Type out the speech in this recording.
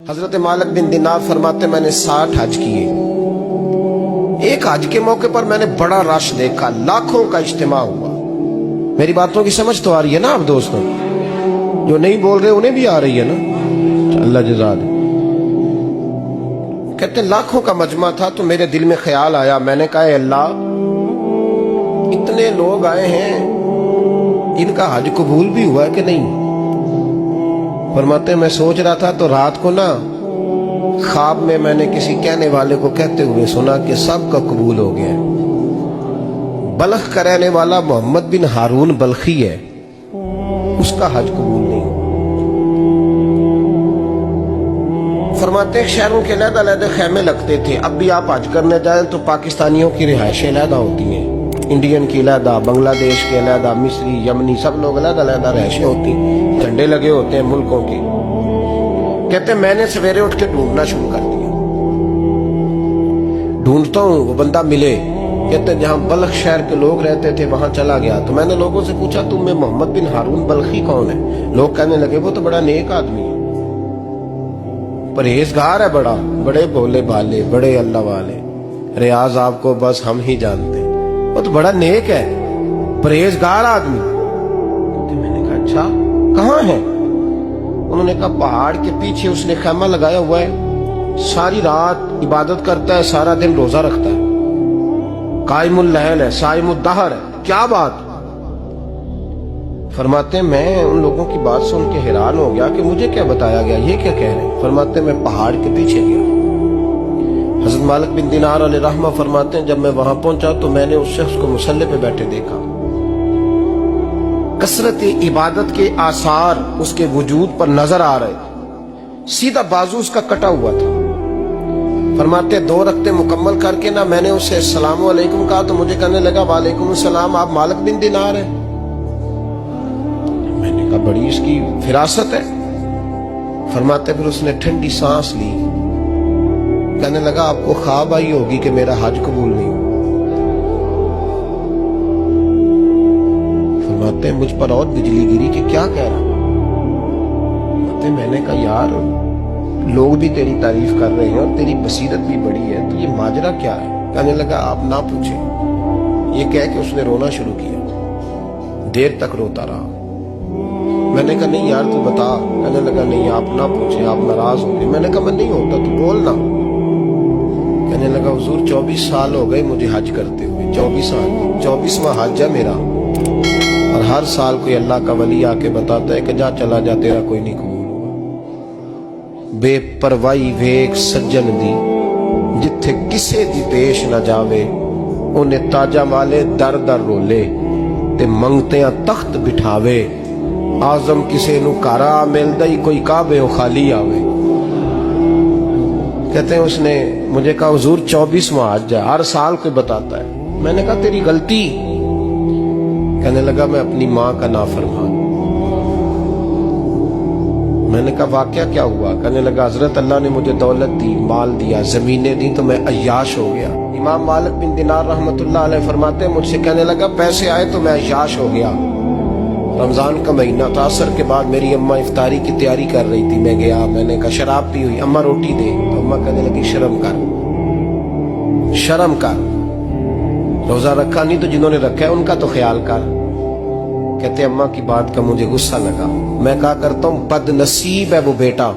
حضرت مالک بن دینار فرماتے میں نے 60 حج کیے. ایک حج کے موقع پر میں نے بڑا رش دیکھا، لاکھوں کا اجتماع ہوا. میری باتوں کی سمجھ تو آ رہی ہے نا آپ دوستوں؟ جو نہیں بول رہے انہیں بھی آ رہی ہے نا؟ اللہ جزا دے. کہتے ہیں لاکھوں کا مجمع تھا تو میرے دل میں خیال آیا، میں نے کہا اے اللہ، اتنے لوگ آئے ہیں، ان کا حج قبول بھی ہوا ہے کہ نہیں؟ فرماتے ہیں میں سوچ رہا تھا تو رات کو نا خواب میں نے کسی کہنے والے کو کہتے ہوئے سنا کہ سب کا قبول ہو گیا ہے. بلخ کا رہنے والا محمد بن ہارون بلخی ہے، اس کا حج قبول نہیں. فرماتے ہیں شہروں کے علیحدہ علیحدہ خیمے لگتے تھے. اب بھی آپ حج کرنے جائیں تو پاکستانیوں کی رہائشیں علیحدہ ہوتی ہیں، انڈین کی علیحدہ، بنگلہ دیش کے علیحدہ، مصری، یمنی، سب لوگ علیحدہ علیحدہ رہائشیں ہوتی ہیں، جھنڈے لگے ہوتے ہیں ملکوں کے. کہتے ہیں میں نے سویرے اٹھ کے ڈھونڈنا شروع کر دیا. ڈھونڈتا ہوں وہ بندہ ملے. کہتے ہیں جہاں بلخ شہر کے لوگ رہتے تھے وہاں چلا گیا تو میں نے لوگوں سے پوچھا تم میں محمد بن ہارون بلخی کون ہے؟ لوگ کہنے لگے وہ تو بڑا نیک آدمی ہے، پرہیزگار ہے، بڑے بولے بالے، بڑے اللہ والے. ریاض آپ کو بس ہم ہی جانتے ہیں، وہ تو بڑا نیک ہے، پرہیزگار آدمی. میں نے کہا اچھا کہاں ہے؟ انہوں نے کہا پہاڑ کے پیچھے اس نے خیمہ لگایا ہوا ہے، ساری رات عبادت کرتا ہے، سارا دن روزہ رکھتا ہے، قائم اللیل ہے، صائم الدہر ہے. کیا بات؟ فرماتے ہیں میں ان لوگوں کی بات سن کے حیران ہو گیا کہ مجھے کیا بتایا گیا، یہ کیا کہہ رہے ہیں. فرماتے ہیں میں پہاڑ کے پیچھے گیا. حضرت مالک بن دینار علیہ رحمہ فرماتے ہیں جب میں وہاں پہنچا تو میں نے اس شخص کو مصلی پہ بیٹھے دیکھا. کثرت عبادت کے آثار اس کے وجود پر نظر آ رہے. سیدھا بازو اس کا کٹا ہوا تھا. فرماتے 2 رکعتیں مکمل کر کے نا میں نے اسے السلام علیکم کہا تو مجھے کہنے لگا وعلیکم السلام، آپ مالک بن دینار ہیں؟ میں نے کہا بڑی اس کی فراست ہے. فرماتے پھر اس نے ٹھنڈی سانس لی، کہنے لگا آپ کو خواب آئی ہوگی کہ میرا حج قبول نہیں ہوا. فرماتے ہیں مجھ پر اور بجلی گری کہ کیا کہہ رہا. فرماتے ہیں میں نے کہا یار لوگ بھی تیری تعریف کر رہے ہیں اور تیری بصیرت بھی بڑی ہے، تو یہ ماجرا کیا ہے؟ کہنے لگا آپ نہ پوچھیں. یہ کہہ کے اس نے رونا شروع کیا، دیر تک روتا رہا. میں نے کہا نہیں یار تو بتا. کہنے لگا نہیں آپ نہ پوچھیں، آپ ناراض ہوں گے. میں نے کہا میں نہیں ہوتا، تو بولنا. کہنے لگا حضور 24 سال ہو گئے مجھے حج کرتے ہوئے، 24 سال، 24واں حج ہے میرا، اور ہر سال کوئی اللہ کا ولی آ کے بتاتا ہے کہ جا چلا جا تیرا کوئی نہیں قبول ہوگا. بے پروائی ویک سجن دی جتھے کسے دی پیش نہ جاوے، انہیں تاجہ والے در در رولے تے منگتیاں تخت بٹھاوے. آزم کسے نو کارا ملدا ہی کوئی کعبے و خالی آوے. کہتے ہیں اس نے مجھے کہا حضور 24واں حج ہے، ہر سال کوئی بتاتا ہے. میں نے کہا تیری غلطی. کہنے لگا میں اپنی ماں کا نافرمان. میں نے کہا واقعہ کیا ہوا؟ کہنے لگا حضرت اللہ نے مجھے دولت دی، مال دیا، زمینیں دی تو میں عیاش ہو گیا. امام مالک بن دینار رحمت اللہ علیہ فرماتے ہیں مجھ سے کہنے لگا پیسے آئے تو میں عیاش ہو گیا. رمضان کا مہینہ تھا، عصر کے بعد میری اماں افطاری کی تیاری کر رہی تھی. میں گیا، میں نے کہا شراب پی ہوئی، اماں روٹی دے. تو اماں کہنے لگی شرم کر، شرم کر، روزہ رکھا نہیں تو جنہوں نے رکھا ہے ان کا تو خیال کر. کہتے اماں کی بات کا مجھے غصہ لگا. میں کہا کرتا ہوں بد نصیب ہے وہ بیٹا